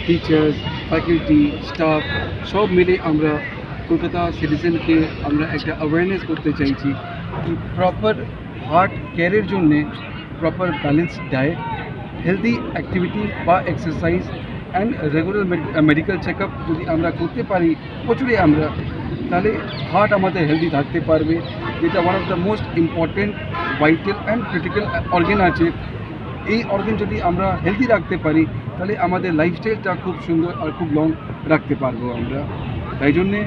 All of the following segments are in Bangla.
টিচার্স, ফ্যাকাল্টি, স্টাফ সব মিলে আমরা কলকাতা সিটিজেনকে আমরা একটা অ্যাওয়ারনেস করতে চাইছি কি প্রপার হার্ট কেয়ারের জন্যে proper balance diet, healthy activity বা exercise and regular medical check up যদি আমরা করতে পারি বছরে আমরা, তাহলে হার্ট আমাদের হেলদি থাকতে পারবে, যেটা one of the most important vital and critical organ আছে। এই অর্গান যদি আমরা হেলদি রাখতে পারি তাহলে আমাদের লাইফস্টাইলটা খুব সুন্দর আর খুব লং রাখতে পারবো আমরা। তাই জন্যে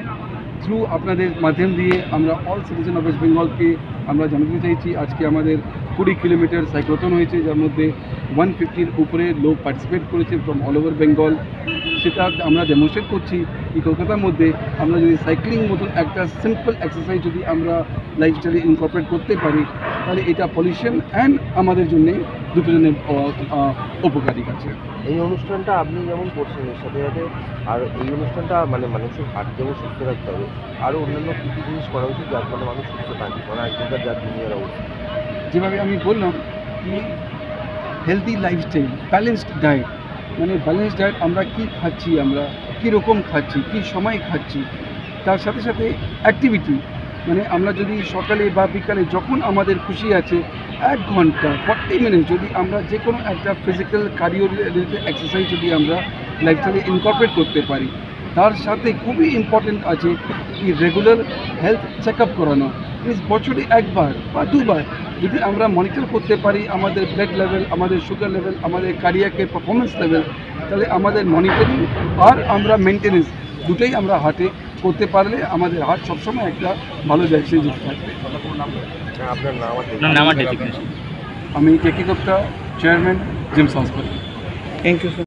থ্রু আপনাদের মাধ্যম দিয়ে আমরা অল সিটিজেন অফ ওয়েস্ট বেঙ্গলকে আমরা জানাতে চাইছি আজকে আমাদের 20 কিলোমিটার সাইক্লোথন হয়েছে, যার মধ্যে 150-র উপরে লোক পার্টিসিপেট করেছে ফ্রম অল ওভার বেঙ্গল। সেটা আমরা ডেমনস্ট্রেট করছি এই কলকাতার মধ্যে আমরা যদি সাইক্লিং মতন একটা সিম্পল এক্সারসাইজ যদি আমরা লাইফস্টাইলে ইনকর্পোরেট করতে পারি তাহলে এটা পলিউশন অ্যান্ড আমাদের জন্যে দুটো জনের উপকারী আছে। এই অনুষ্ঠানটা আপনি যেমন করছেন এর সাথে সাথে আর এই অনুষ্ঠানটা মানে মানুষের হার্ট যেমন সুস্থ রাখতে হবে, আরও অন্যান্য কী কী জিনিস করা উচিত যার ফলে মানুষ সুস্থ থাকে, মানে আজকালকার যার দুনিয়ার অবস্থা। যেভাবে আমি বললাম কি হেলদি লাইফস্টাইল, ব্যালেন্সড ডায়েট, মানে ব্যালেন্সড ডায়েট আমরা কী খাচ্ছি, আমরা কীরকম খাচ্ছি, কী সময় খাচ্ছি, তার সাথে সাথে অ্যাক্টিভিটি, মানে আমরা যদি সকালে বা বিকালে যখন আমাদের খুশি আছে 1 ঘন্টা 40 মিনিট যদি আমরা যে কোনো একটা ফিজিক্যাল কার্ডিও রিলেটেড এক্সারসাইজ যদি আমরা লাইফস্টাইলে ইনকর্পোরেট করতে পারি, তার সাথে খুবই ইম্পর্টেন্ট আছে কি রেগুলার হেলথ চেক আপ করানো, মিনস বছরে 1 বার বা 2 বার যদি আমরা মনিটর করতে পারি আমাদের ব্লাড লেভেল, আমাদের সুগার লেভেল, আমাদের কার্ডিয়াকের পারফরমেন্স লেভেল, তাহলে আমাদের মনিটরিং আর আমরা মেনটেনেন্স দুটোই আমরা হার্টে করতে পারলে আমাদের হার্ট সবসময় একটা ভালো জায়গায় যুক্ত থাকবে। আপনার নাম নাম আর ডেজিগনেশন। আমি Keki Gupta, chairman, JIMS hospital. Thank you sir.